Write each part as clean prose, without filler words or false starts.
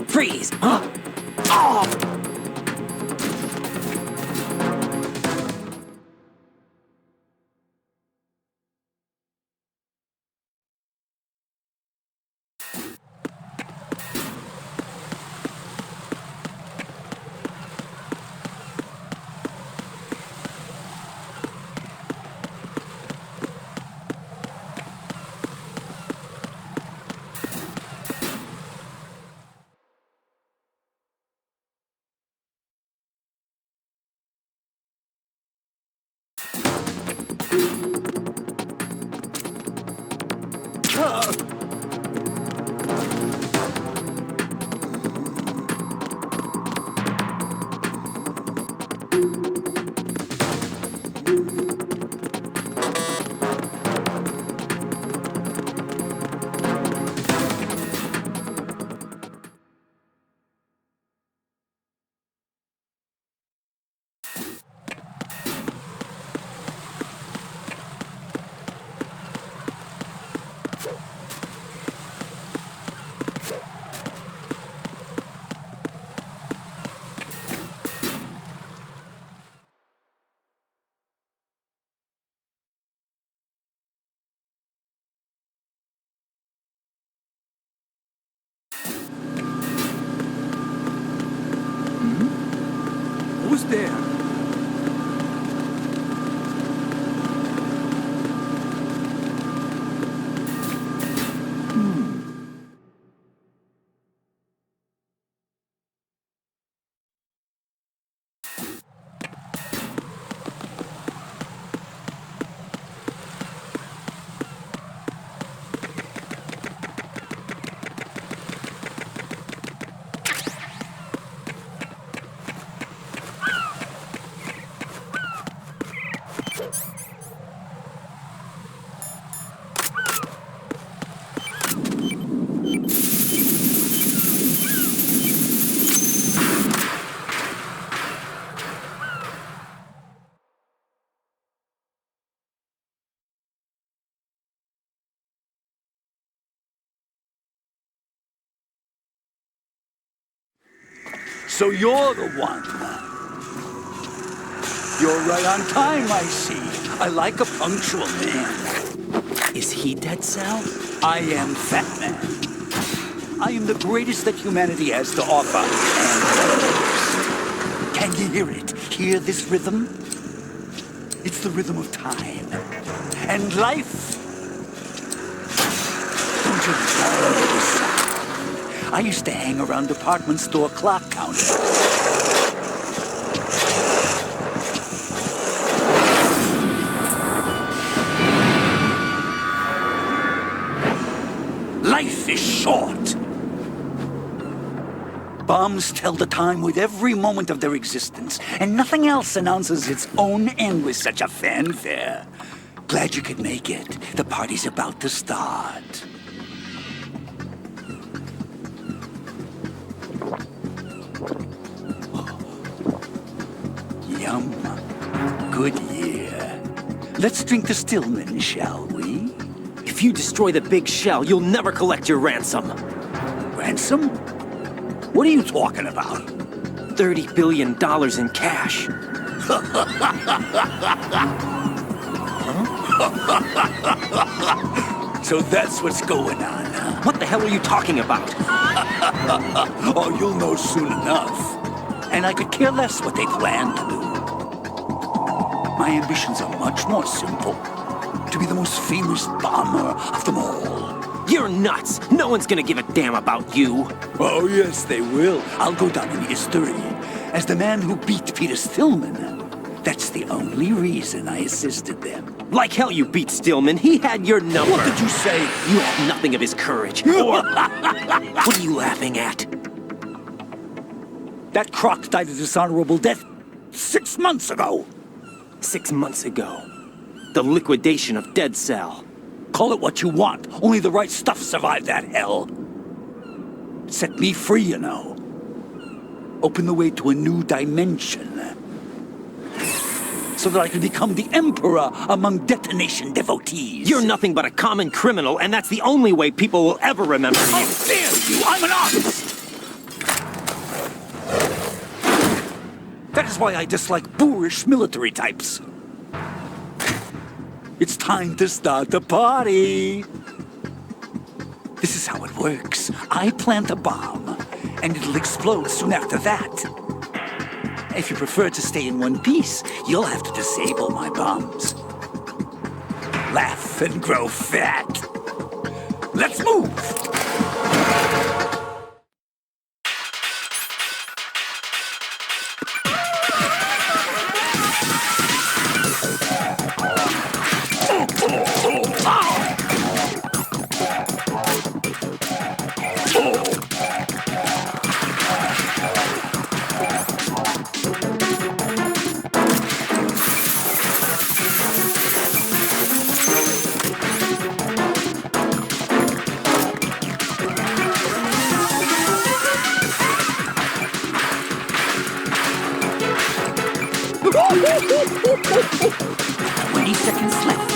Freeze! Huh? Oh! Who's there? So you're the one. You're right on time, I see. I like a punctual man. Is he Dead Cell? I am Fat Man. I am the greatest that humanity has to offer. And can you hear it? Hear this rhythm? It's the rhythm of time. And life. Don't you love this? I used to hang around department store clock counters. Life is short. Bombs tell the time with every moment of their existence, and nothing else announces its own end with such a fanfare. Glad you could make it. The party's about to start. Yum. Good year. Let's drink to Stillman, shall we? If you destroy the big shell, you'll never collect your ransom. Ransom? What are you talking about? $30 billion in cash. So that's what's going on, huh? What the hell are you talking about? Oh, you'll know soon enough. And I could care less what they plan to do. My ambitions are much more simple. To be the most famous bomber of them all. You're nuts! No one's gonna give a damn about you. Oh, yes, they will. I'll go down in history as the man who beat Peter Stillman. That's the only reason I assisted them. Like hell you beat Stillman. He had your number. What did you say? You have nothing of his courage. Or... What are you laughing at? That croc died a dishonorable death 6 months ago. 6 months ago. The liquidation of Dead Cell. Call it what you want. Only the right stuff survived that hell. Set me free, you know. open the way to a new dimension. So that I can become the Emperor among detonation devotees. You're nothing but a common criminal, and that's the only way people will ever remember you. How dare you! I'm an artist! That is why I dislike boorish military types. It's time to start the party. This is how it works. I plant a bomb, and it'll explode soon after that. If you prefer to stay in one piece, you'll have to disable my bombs. Laugh and grow fat. Let's move! Twenty seconds left.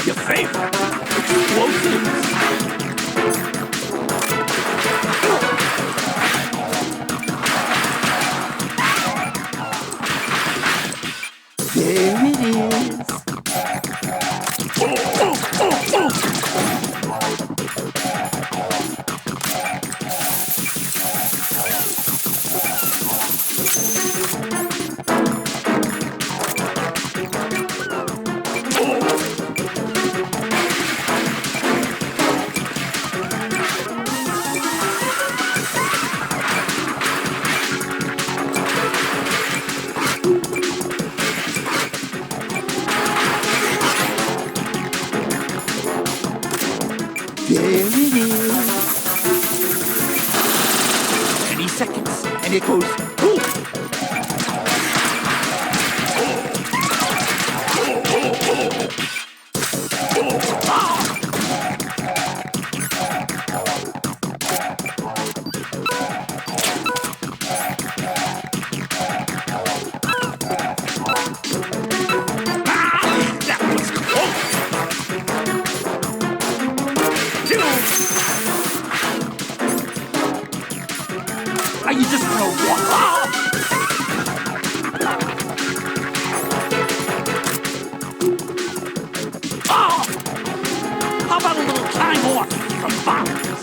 Your favorite explosives. There it is. There it is. 20 seconds, and it goes boom. Are you just gonna walk off? Oh! How about a little time off from bombs?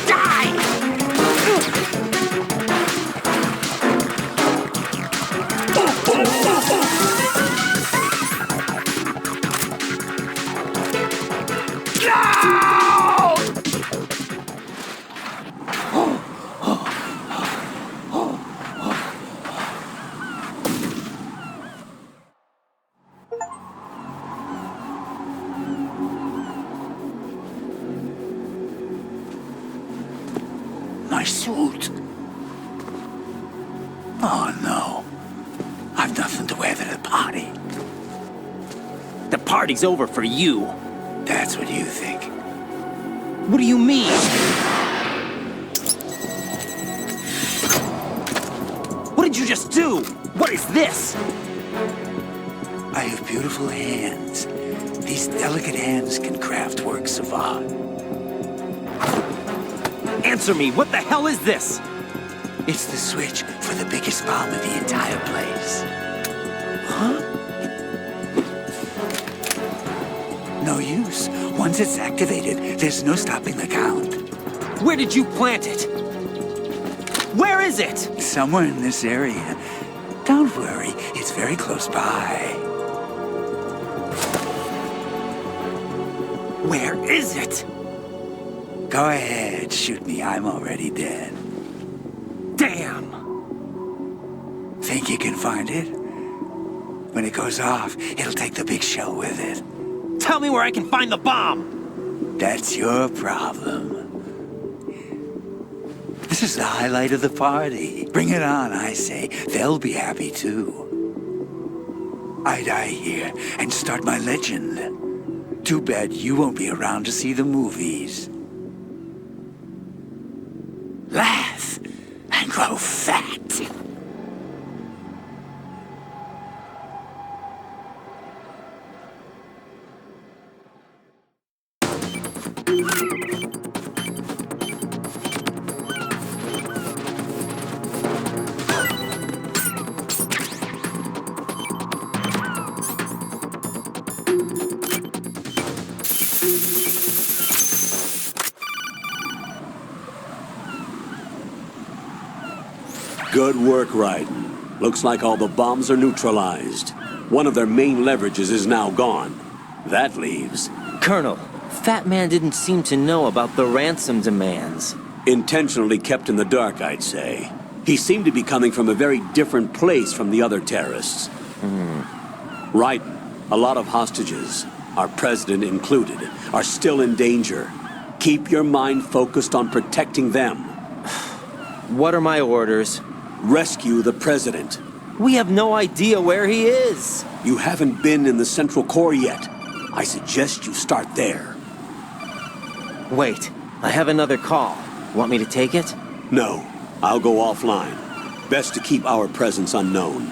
Die! Yeah! My suit. Oh no. I've nothing to wear to the party. The party's over for you. That's what you think. What do you mean? What did you just do? What is this? I have beautiful hands. These delicate hands can craft works of art. Answer me, what the hell is this? It's the switch for the biggest bomb in the entire place. Huh? No use. Once it's activated, there's no stopping the count. Where did you plant it? Where is it? Somewhere in this area. Don't worry, it's very close by. Where is it? Go ahead, shoot me. I'm already dead. Damn! Think you can find it? When it goes off, it'll take the big shell with it. Tell me where I can find the bomb! That's your problem. This is the highlight of the party. Bring it on, I say. They'll be happy too. I die here and start my legend. Too bad you won't be around to see the movies. Laugh and grow fat. Good work, Raiden. Looks like all the bombs are neutralized. One of their main leverages is now gone. That leaves Colonel, Fat Man didn't seem to know about the ransom demands. intentionally kept in the dark, I'd say. He seemed to be coming from a very different place from the other terrorists. Raiden, a lot of hostages, our president included, are still in danger. Keep your mind focused on protecting them. What are my orders? Rescue the president. We have no idea where he is. You haven't been in the Central Core yet. I suggest you start there. Wait, I have another call. Want me to take it? No, I'll go offline. Best to keep our presence unknown.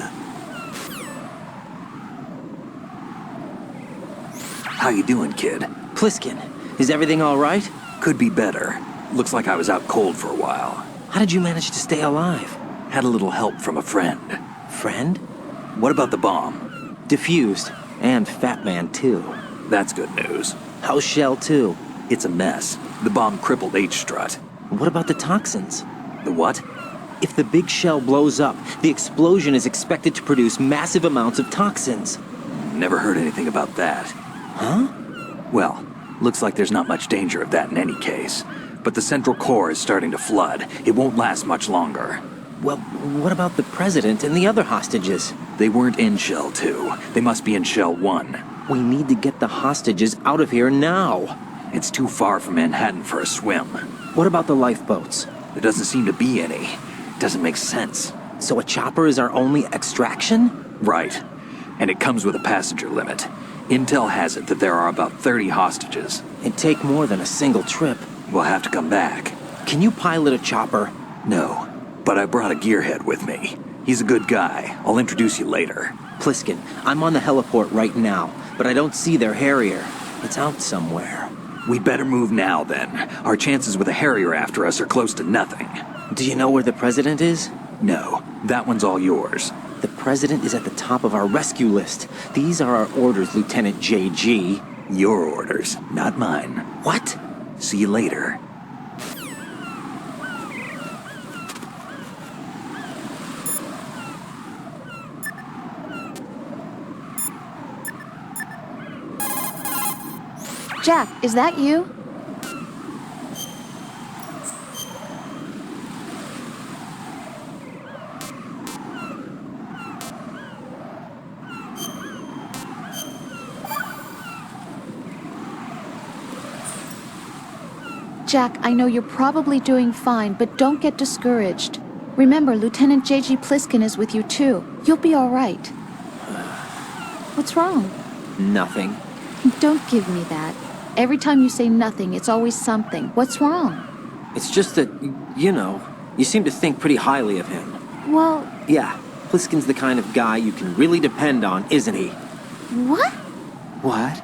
How you doing, kid? Pliskin, is everything all right? Could be better. Looks like I was out cold for a while. How did you manage to stay alive? Had a little help from a friend. Friend? What about the bomb? Diffused. And Fat Man, too. That's good news. How's Shell, too? It's a mess. The bomb crippled H-Strut. What about the toxins? The what? If the big shell blows up, the explosion is expected to produce massive amounts of toxins. Never heard anything about that. Huh? Well, looks like there's not much danger of that in any case. But the Central Core is starting to flood. It won't last much longer. Well, what about the president and the other hostages? They weren't in Shell 2. They must be in Shell 1. We need to get the hostages out of here now. It's too far from Manhattan for a swim. What about the lifeboats? There doesn't seem to be any. Doesn't make sense. So a chopper is our only extraction? Right. And it comes with a passenger limit. Intel has it that there are about 30 hostages. It'd take more than a single trip. We'll have to come back. Can you pilot a chopper? No, but I brought a gearhead with me. He's a good guy. I'll introduce you later. Pliskin, I'm on the heliport right now, but I don't see their Harrier. It's out somewhere. We'd better move now, then. Our chances with a Harrier after us are close to nothing. Do you know where the president is? No, that one's all yours. The president is at the top of our rescue list. These are our orders, Lieutenant JG. Your orders, not mine. What? See you later. Jack, is that you? Jack, I know you're probably doing fine, but don't get discouraged. Remember, Lieutenant J.G. Pliskin is with you too. You'll be all right. What's wrong? Nothing. Don't give me that. Every time you say nothing, it's always something. What's wrong? It's just that, you seem to think pretty highly of him. Well, Yeah, Pliskin's the kind of guy you can really depend on, isn't he? what? What?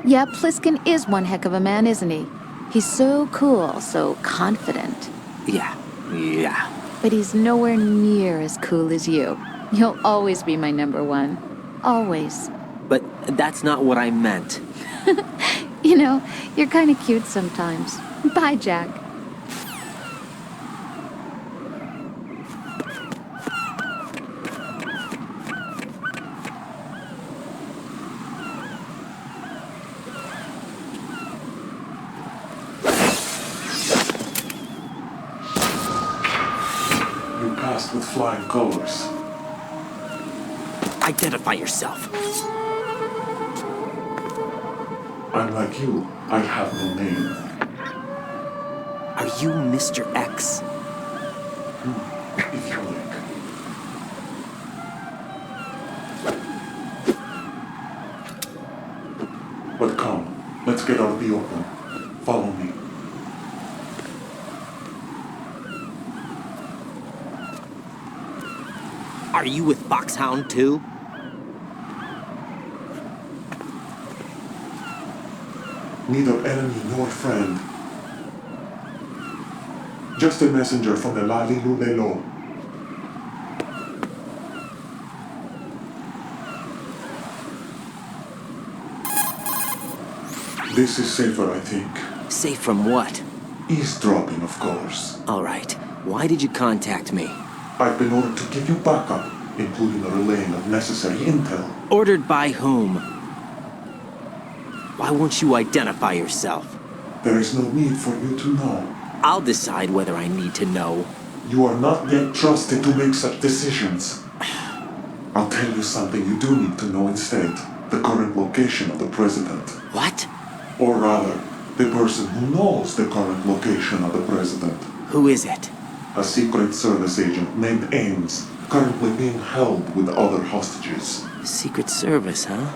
Yeah, Pliskin is one heck of a man, isn't he? He's so cool, so confident. Yeah. But he's nowhere near as cool as you. You'll always be my number one. Always. But that's not what I meant. You know, you're kind of cute sometimes. Bye, Jack. You passed with flying colors. Identify yourself. Unlike you, I have no name. Are you Mr. X? If you like. But come, let's get out of the open. Follow me. Are you with Foxhound too? Neither enemy nor friend. Just a messenger from the Lali Lulelo. This is safer, I think. Safe from what? Eavesdropping, of course. All right. Why did you contact me? I've been ordered to give you backup, including the relaying of necessary intel. Ordered by whom? Why won't you identify yourself? There is no need for you to know. I'll decide whether I need to know. You are not yet trusted to make such decisions. I'll tell you something you do need to know instead. The current location of the president. What? Or rather, the person who knows the current location of the president. Who is it? A Secret Service agent named Ames, currently being held with other hostages. Secret Service, huh?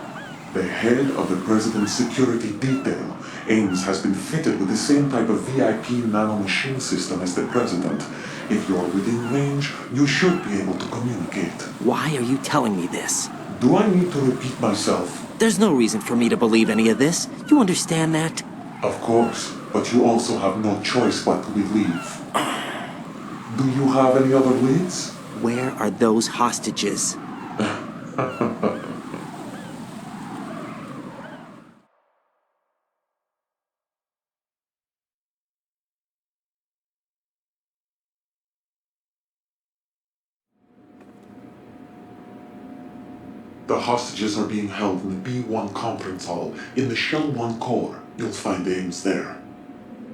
The head of the president's security detail, Ames has been fitted with the same type of VIP nanomachine system as the president. If you're within range, you should be able to communicate. Why are you telling me this? Do I need to repeat myself? There's no reason for me to believe any of this. You understand that? Of course, but you also have no choice but to believe. Do you have any other leads? Where are those hostages? The hostages are being held in the B1 conference hall in the Shell 1 core. You'll find Ames there.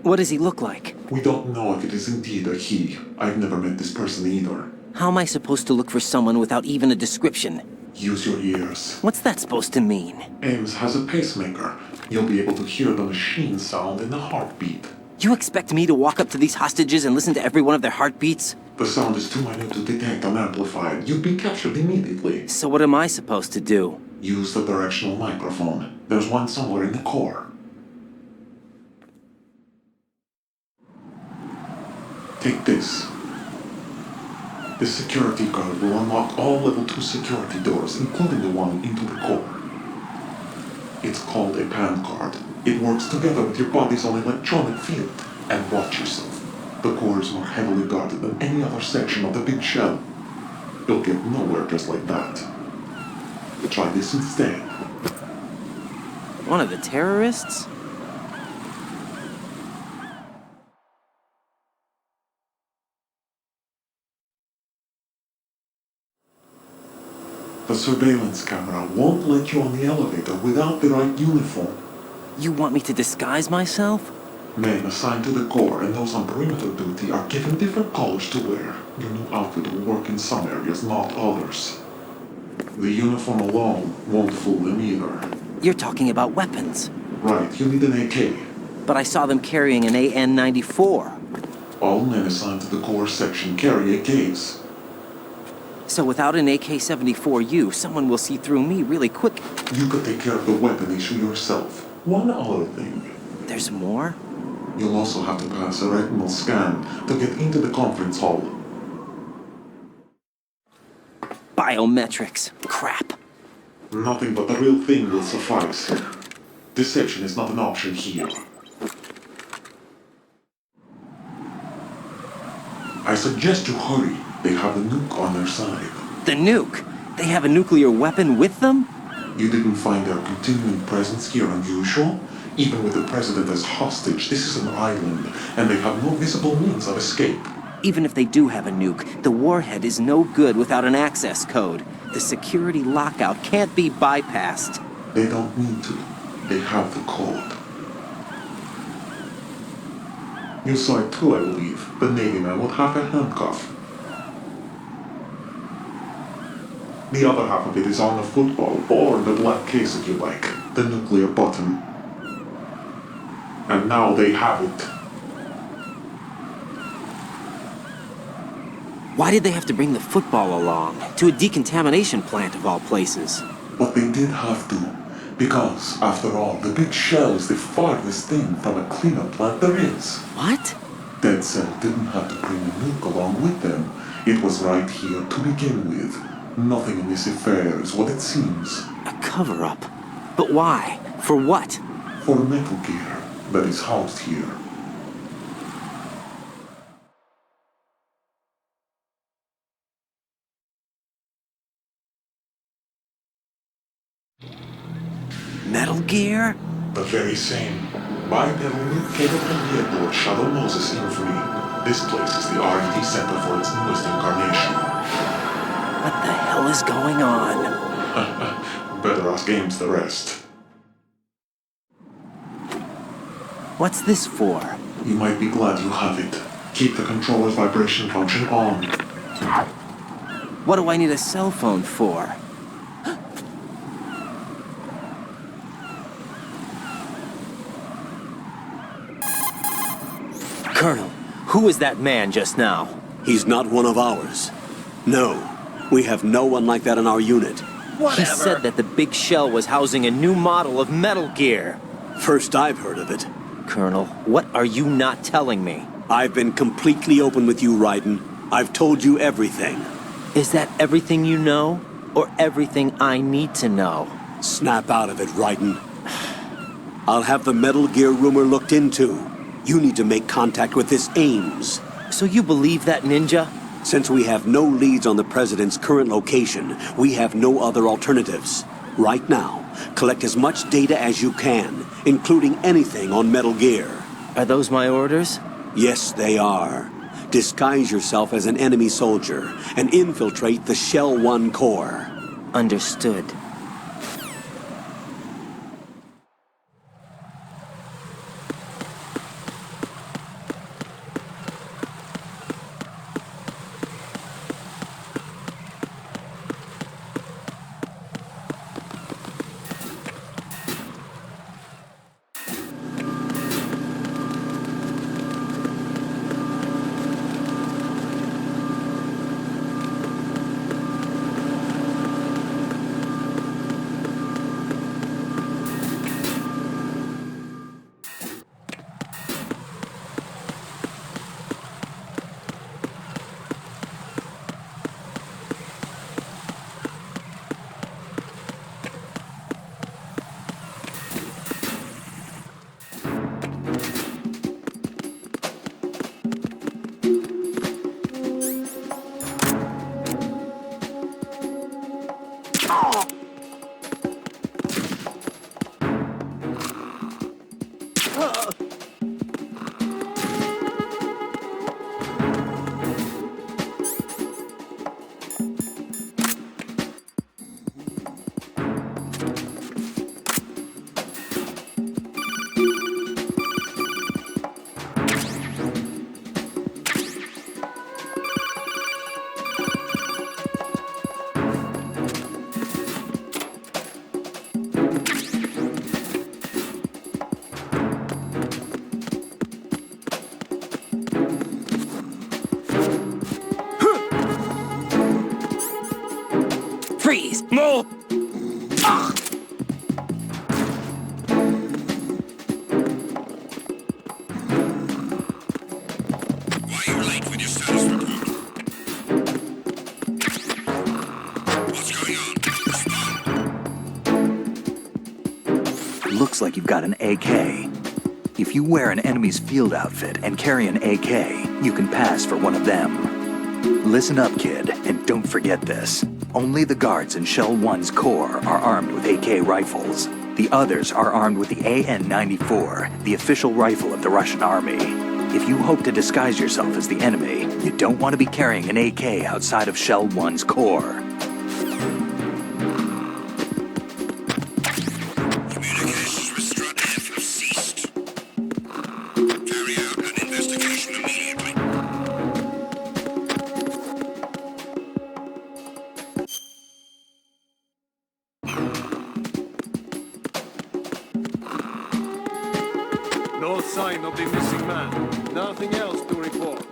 What does he look like? We don't know if it is indeed a he. I've never met this person either. How am I supposed to look for someone without even a description? Use your ears. What's that supposed to mean? Ames has a pacemaker. You'll be able to hear the machine sound in the heartbeat. You expect me to walk up to these hostages and listen to every one of their heartbeats? The sound is too minute to detect unamplified. You'd be captured immediately. So what am I supposed to do? Use the directional microphone. There's one somewhere in the core. Take this. This security card will unlock all level 2 security doors, including the one into the core. It's called a PAN card. It works together with your body's own electronic field. And watch yourself. The core is more heavily guarded than any other section of the big shell. You'll get nowhere just like that. Try this instead. One of the terrorists? The surveillance camera won't let you on the elevator without the right uniform. You want me to disguise myself? Men assigned to the core and those on perimeter duty are given different colors to wear. Your new outfit will work in some areas, not others. The uniform alone won't fool them either. You're talking about weapons. Right, you need an AK. But I saw them carrying an AN-94. All men assigned to the core section carry AKs. So without an AK-74U, someone will see through me really quick. You could take care of the weapon issue yourself. One other thing. There's more? You'll also have to pass a retinal scan to get into the conference hall. Biometrics. Crap. Nothing but the real thing will suffice. Deception is not an option here. I suggest you hurry. They have the nuke on their side. The nuke? They have a nuclear weapon with them? You didn't find their continuing presence here unusual? Even with the president as hostage, this is an island, and they have no visible means of escape. Even if they do have a nuke, the warhead is no good without an access code. The security lockout can't be bypassed. They don't need to. They have the code. You saw it too, I believe. The Navy man with half a handcuff. The other half of it is on the football, or the black case if you like. The nuclear button. And now they have it. Why did they have to bring the football along? To a decontamination plant of all places. But they did have to. Because, after all, the big shell is the farthest thing from a cleanup plant there is. What? Dead Cell didn't have to bring a nuke along with them. It was right here to begin with. Nothing in this affair is what it seems. A cover-up? But why? For what? For Metal Gear that is housed here. Metal Gear? The very same. Bipedal nuke capable from the aboard Shadow Moses Infamy. This place is the R&D center for its newest incarnation. What the hell is going on? Better ask Ames the rest. What's this for? You might be glad you have it. Keep the controller's vibration function on. What do I need a cell phone for? Colonel, who was that man just now? He's not one of ours. No, we have no one like that in our unit. He said that the big shell was housing a new model of Metal Gear. First I've heard of it. Colonel, what are you not telling me? I've been completely open with you, Raiden. I've told you everything. Is that everything you know? Or everything I need to know? Snap out of it, Raiden. I'll have the Metal Gear rumor looked into. You need to make contact with this Ames. So you believe that ninja? Since we have no leads on the President's current location, we have no other alternatives. Right now, collect as much data as you can, including anything on Metal Gear. Are those my orders? Yes, they are. Disguise yourself as an enemy soldier and infiltrate the Shell 1 core. Understood. Freeze! Move! looks like you've got an AK. If you wear an enemy's field outfit and carry an AK, you can pass for one of them. Listen up, kid, and don't forget this. Only the guards in Shell 1's core are armed with AK rifles. The others are armed with the AN-94, the official rifle of the Russian army. If you hope to disguise yourself as the enemy, you don't want to be carrying an AK outside of Shell 1's core. Communications with Strutnef have ceased. Carry out an investigation immediately. No sign of the missing man. Nothing else to report.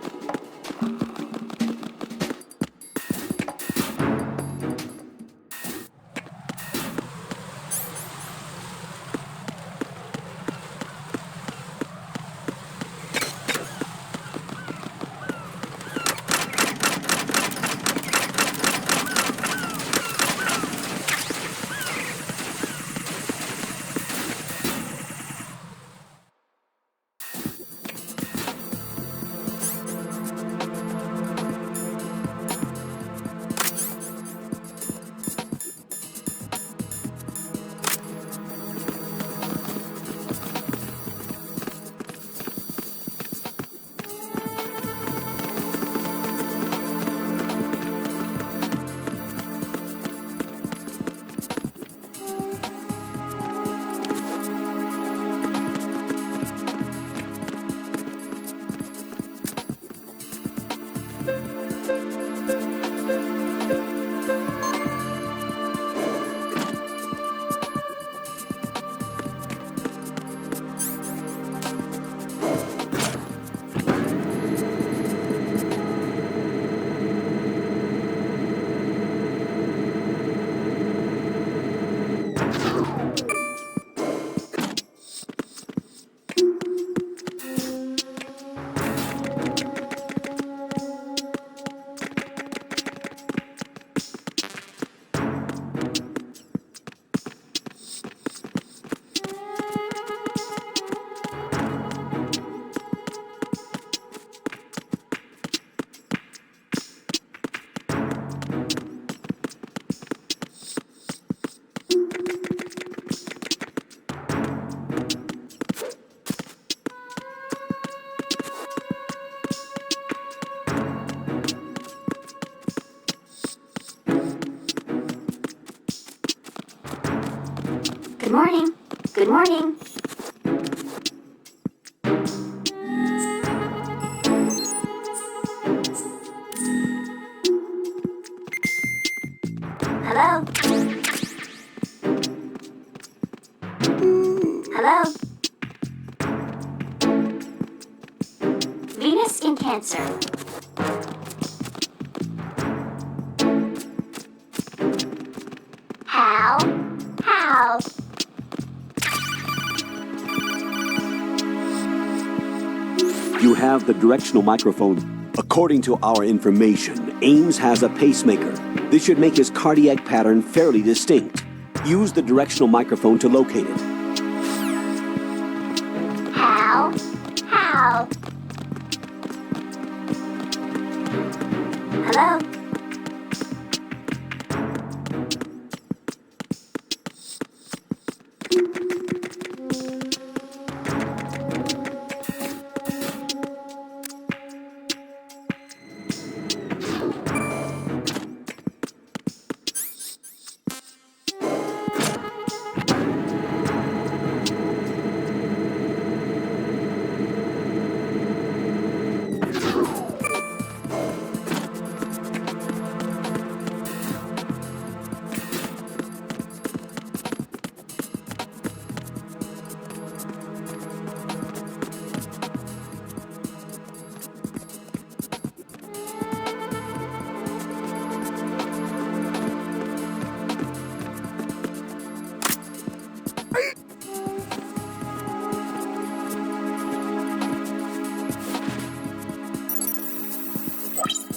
Good morning. Good morning. Hello? Hello? Venus in Cancer. How? You have the directional microphone. According to our information, Ames has a pacemaker. This should make his cardiac pattern fairly distinct. Use the directional microphone to locate it. How? Hello?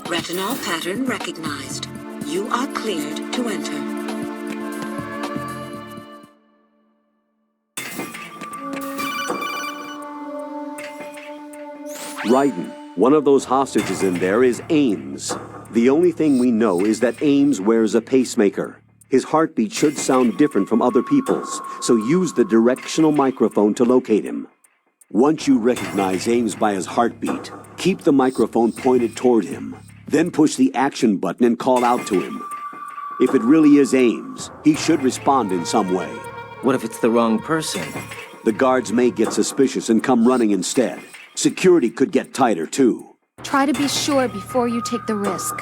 Retinol pattern recognized. You are cleared to enter. Raiden, one of those hostages in there is Ames. The only thing we know is that Ames wears a pacemaker. His heartbeat should sound different from other people's, so use the directional microphone to locate him. Once you recognize Ames by his heartbeat, keep the microphone pointed toward him. Then push the action button and call out to him. If it really is Ames, he should respond in some way. What if it's the wrong person? The guards may get suspicious and come running instead. Security could get tighter, too. Try to be sure before you take the risk.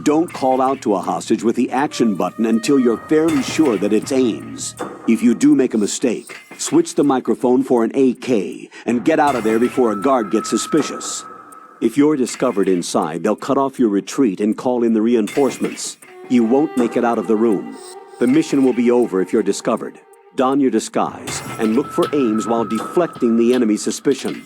Don't call out to a hostage with the action button until you're fairly sure that it's Ames. If you do make a mistake, switch the microphone for an AK and get out of there before a guard gets suspicious. If you're discovered inside, they'll cut off your retreat and call in the reinforcements. You won't make it out of the room. The mission will be over if you're discovered. Don your disguise and look for Ames while deflecting the enemy's suspicion.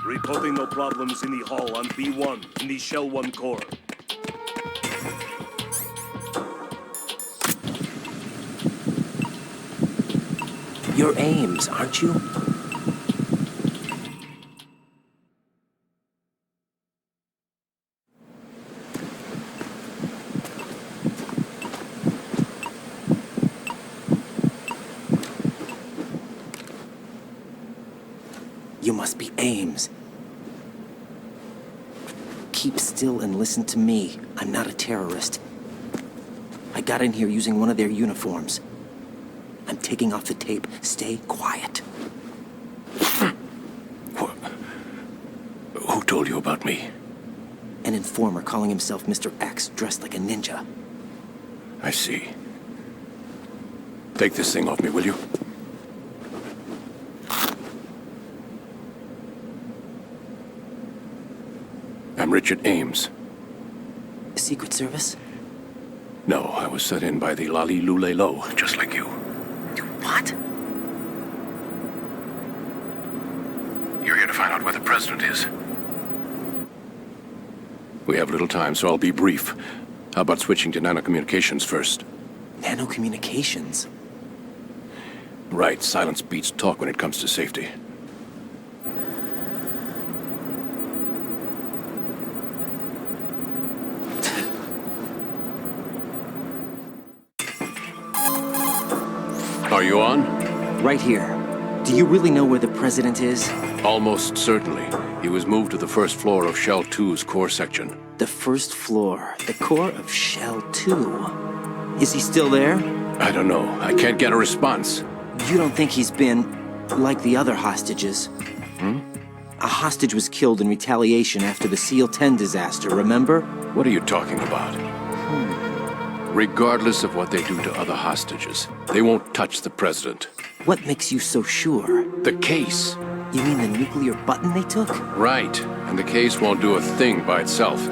Reporting no problems in the hall on B1 in the Shell 1 core. You're Ames, aren't you? You must be Ames. Keep still and listen to me. I'm not a terrorist. I got in here using one of their uniforms. I'm taking off the tape. Stay quiet. Who told you about me? An informer calling himself Mr. X, dressed like a ninja. I see. Take this thing off me, will you? I'm Richard Ames. Secret Service? No, I was sent in by the Lali Lule Lo, just like you. What? You're here to find out where the president is. We have little time, so I'll be brief. How about switching to nanocommunications first? Nanocommunications? Right, silence beats talk when it comes to safety. Are you on? Right here. Do you really know where the president is? Almost certainly. He was moved to the first floor of Shell 2's core section. The first floor. The core of Shell 2. Is he still there? I don't know. I can't get a response. You don't think he's been like the other hostages? A hostage was killed in retaliation after the SEAL 10 disaster, remember? What are you talking about? Regardless of what they do to other hostages, they won't touch the president. What makes you so sure? The case. You mean the nuclear button they took? Right. And the case won't do a thing by itself.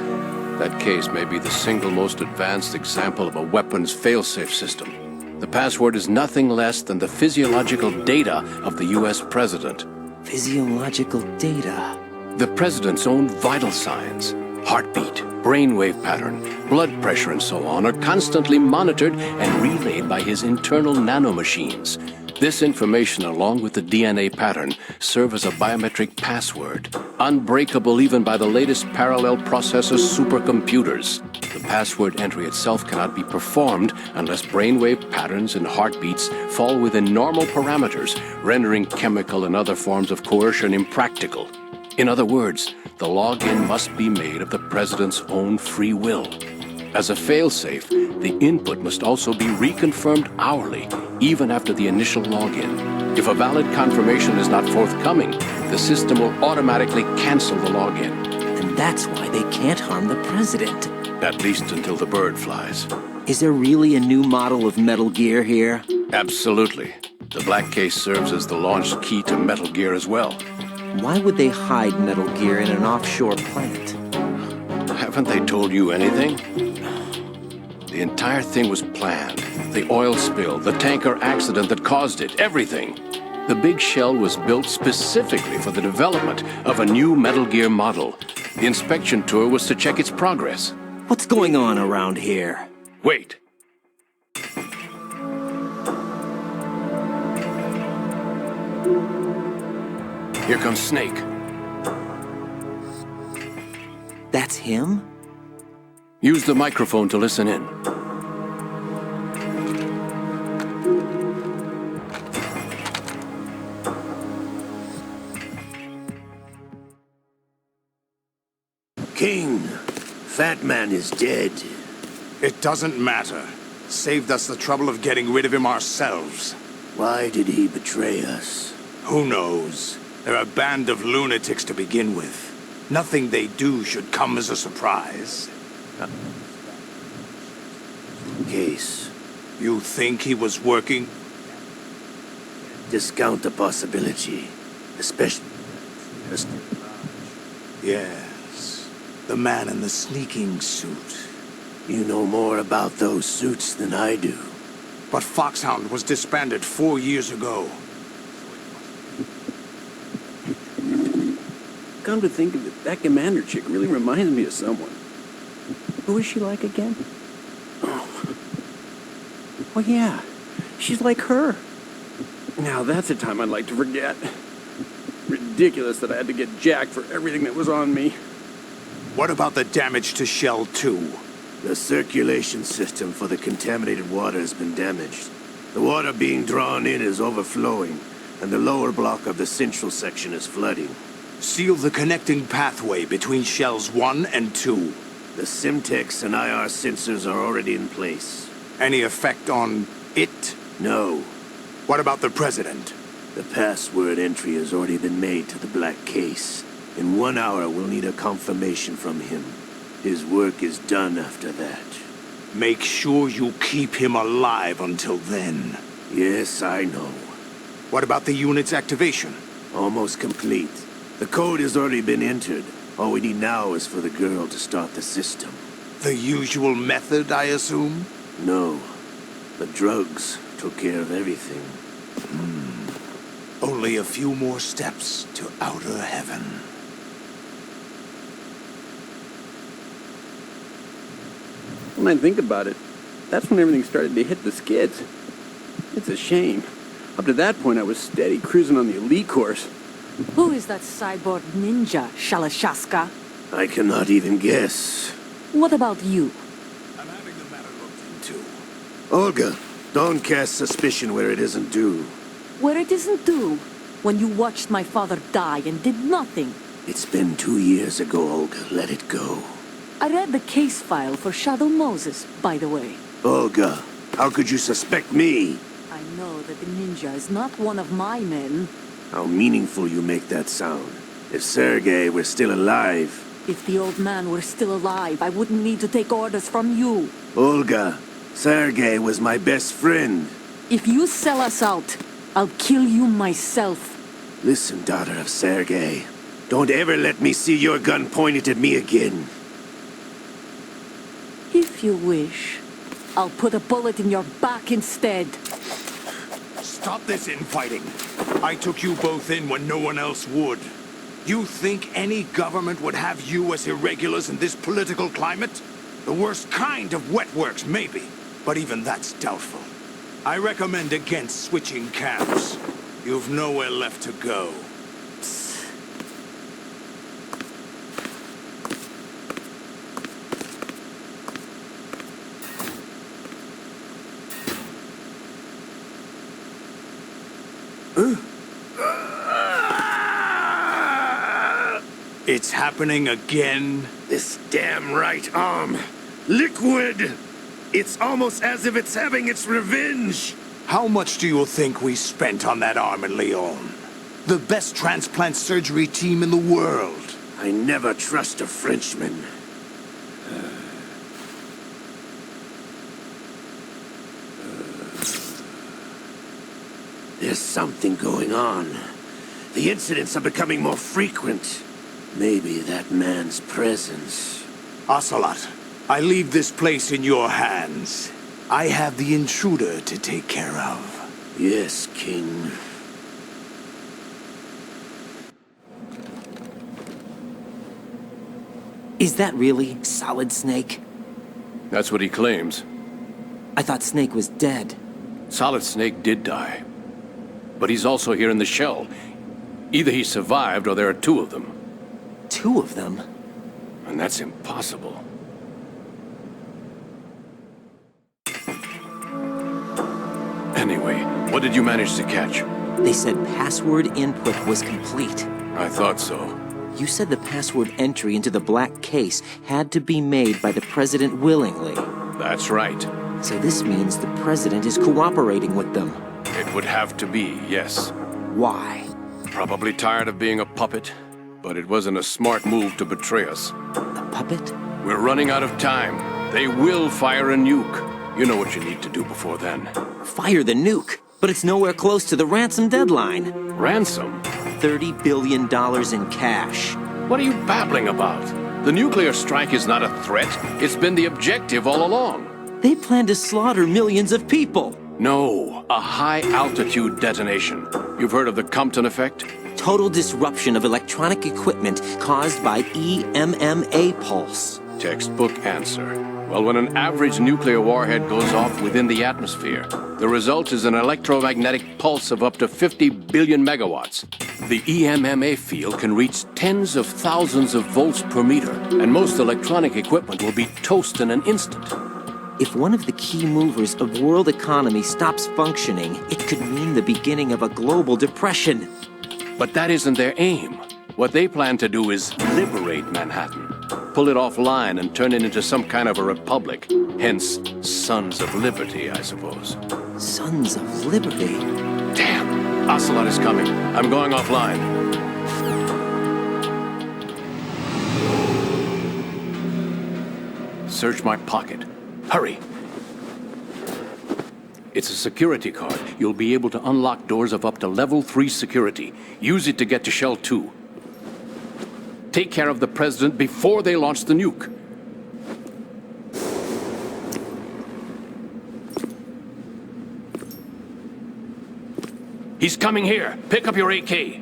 That case may be the single most advanced example of a weapons failsafe system. The password is nothing less than the physiological data of the U.S. president. Physiological data? The president's own vital signs, heartbeat, brainwave pattern, blood pressure, and so on, are constantly monitored and relayed by his internal nanomachines. This information, along with the DNA pattern, serve as a biometric password, unbreakable even by the latest parallel processor supercomputers. The password entry itself cannot be performed unless brainwave patterns and heartbeats fall within normal parameters, rendering chemical and other forms of coercion impractical. In other words, the login must be made of the president's own free will. As a failsafe, the input must also be reconfirmed hourly, even after the initial login. If a valid confirmation is not forthcoming, the system will automatically cancel the login. And that's why they can't harm the president. At least until the bird flies. Is there really a new model of Metal Gear here? Absolutely. The black case serves as the launch key to Metal Gear as well. Why would they hide Metal Gear in an offshore plant? Haven't they told you anything? The entire thing was planned. The oil spill, the tanker accident that caused it, everything. The big shell was built specifically for the development of a new Metal Gear model. The inspection tour was to check its progress. What's going on around here? Wait. Here comes Snake. That's him? Use the microphone to listen in. King, Fat Man is dead. It doesn't matter. Saved us the trouble of getting rid of him ourselves. Why did he betray us? Who knows? They're a band of lunatics to begin with. Nothing they do should come as a surprise. Case. You think he was working? Discount the possibility. Especially... Yes. The man in the sneaking suit. You know more about those suits than I do. But Foxhound was disbanded 4 years ago. Come to think of it, that commander chick really reminds me of someone. Who is she like again? Oh yeah, she's like her. Now that's a time I'd like to forget. Ridiculous that I had to get jacked for everything that was on me. What about the damage to Shell 2? The circulation system for the contaminated water has been damaged. The water being drawn in is overflowing, and the lower block of the central section is flooding. Seal the connecting pathway between Shells 1 and 2. The Simtex and IR sensors are already in place. Any effect on it? No. What about the President? The password entry has already been made to the black case. In 1 hour, we'll need a confirmation from him. His work is done after that. Make sure you keep him alive until then. Yes, I know. What about the unit's activation? Almost complete. The code has already been entered. All we need now is for the girl to start the system. The usual method, I assume? No. The drugs took care of everything. Only a few more steps to outer heaven. When I think about it, that's when everything started to hit the skids. It's a shame. Up to that point, I was steady cruising on the elite course. Who is that cyborg ninja, Shalashaska? I cannot even guess. What about you? I'm having the matter looked into. Olga, don't cast suspicion where it isn't due. Where it isn't due? When you watched my father die and did nothing. It's been 2 years ago, Olga. Let it go. I read the case file for Shadow Moses, by the way. Olga, how could you suspect me? I know that the ninja is not one of my men. How meaningful you make that sound. If Sergei were still alive... If the old man were still alive, I wouldn't need to take orders from you. Olga, Sergei was my best friend. If you sell us out, I'll kill you myself. Listen, daughter of Sergei. Don't ever let me see your gun pointed at me again. If you wish, I'll put a bullet in your back instead. Stop this infighting. I took you both in when no one else would. You think any government would have you as irregulars in this political climate? The worst kind of wet works, maybe. But even that's doubtful. I recommend against switching camps. You've nowhere left to go. It's happening again? This damn right arm. Liquid! It's almost as if it's having its revenge. How much do you think we spent on that arm in Lyon? The best transplant surgery team in the world. I never trust a Frenchman. There's something going on. The incidents are becoming more frequent. Maybe that man's presence. Ocelot, I leave this place in your hands. I have the intruder to take care of. Yes, King. Is that really Solid Snake? That's what he claims. I thought Snake was dead. Solid Snake did die. But he's also here in the shell. Either he survived or there are two of them. Two of them? And that's impossible. Anyway, what did you manage to catch? They said password input was complete. I thought so. You said the password entry into the black case had to be made by the president willingly. That's right. So this means the president is cooperating with them. It would have to be, yes. Why? Probably tired of being a puppet, but it wasn't a smart move to betray us. A puppet? We're running out of time. They will fire a nuke. You know what you need to do before then. Fire the nuke? But it's nowhere close to the ransom deadline. Ransom? $30 billion in cash. What are you babbling about? The nuclear strike is not a threat. It's been the objective all along. They plan to slaughter millions of people. No, a high-altitude detonation. You've heard of the Compton effect? Total disruption of electronic equipment caused by EMMA pulse. Textbook answer. Well, when an average nuclear warhead goes off within the atmosphere, the result is an electromagnetic pulse of up to 50 billion megawatts. The EMMA field can reach tens of thousands of volts per meter, and most electronic equipment will be toast in an instant. If one of the key movers of world economy stops functioning, it could mean the beginning of a global depression. But that isn't their aim. What they plan to do is liberate Manhattan. Pull it offline and turn it into some kind of a republic. Hence, Sons of Liberty, I suppose. Sons of Liberty? Damn! Ocelot is coming. I'm going offline. Search my pocket. Hurry! It's a security card. You'll be able to unlock doors of up to level 3 security. Use it to get to Shell 2. Take care of the president before they launch the nuke. He's coming here. Pick up your AK.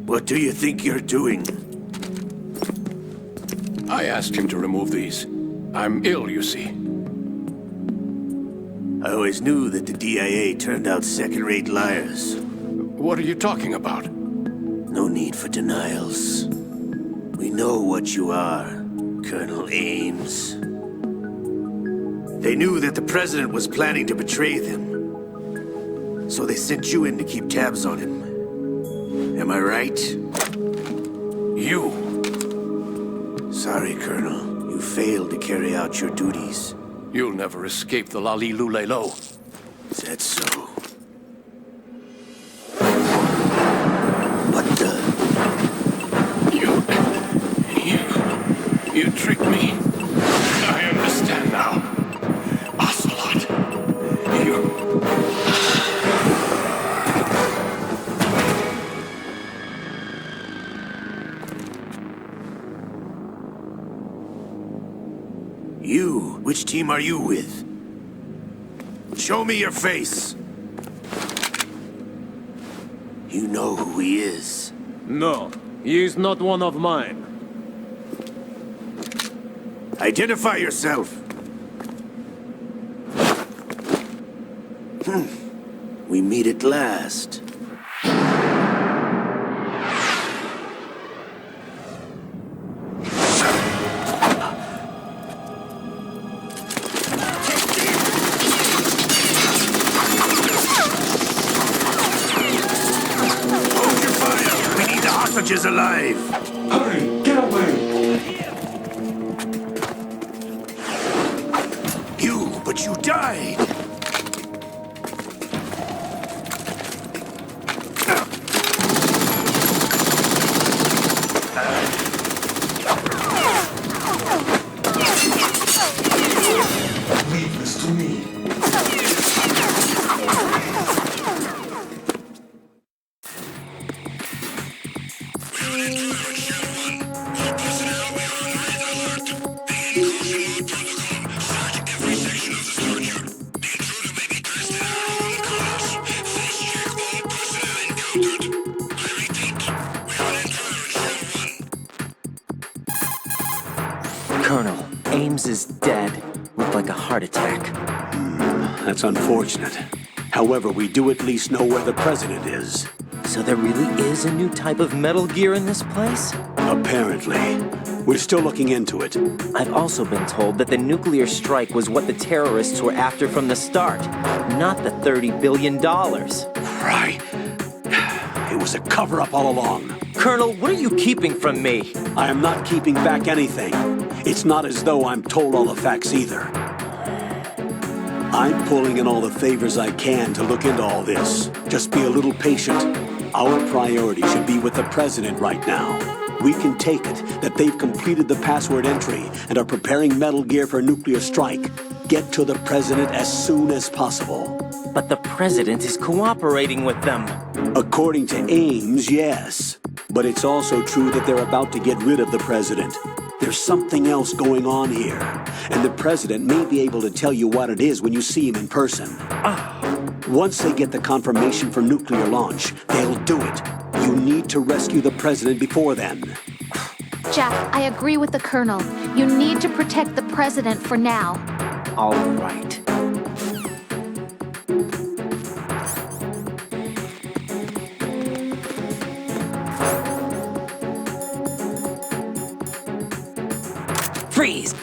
What do you think you're doing? I asked him to remove these. I'm ill, you see. I always knew that the DIA turned out second-rate liars. What are you talking about? No need for denials. We know what you are, Colonel Ames. They knew that the president was planning to betray them. So they sent you in to keep tabs on him. Am I right? You. Sorry, Colonel. You failed to carry out your duties. You'll never escape the Lali Lulelo. Is that so? What the? You tricked me. I understand now. Ocelot. You? Which team are you with? Show me your face. You know who he is. No, he is not one of mine. Identify yourself. We meet at last. Is alive. Hurry, get away! But you died. Leave this to me. dead. Looked like a heart attack. That's unfortunate. However, we do at least know where the president is. So there really is a new type of Metal Gear in this place? Apparently. We're still looking into it. I've also been told that the nuclear strike was what the terrorists were after from the start, not the $30 billion. Right. It was a cover-up all along. Colonel, what are you keeping from me? I am not keeping back anything. It's not as though I'm told all the facts either. I'm pulling in all the favors I can to look into all this. Just be a little patient. Our priority should be with the president right now. We can take it that they've completed the password entry and are preparing Metal Gear for nuclear strike. Get to the president as soon as possible. But the president is cooperating with them. According to Ames, yes. But it's also true that they're about to get rid of the president. There's something else going on here, and the president may be able to tell you what it is when you see him in person. Once they get the confirmation for nuclear launch, they'll do it. You need to rescue the president before then. Jack, I agree with the Colonel. You need to protect the president for now. All right. Freeze!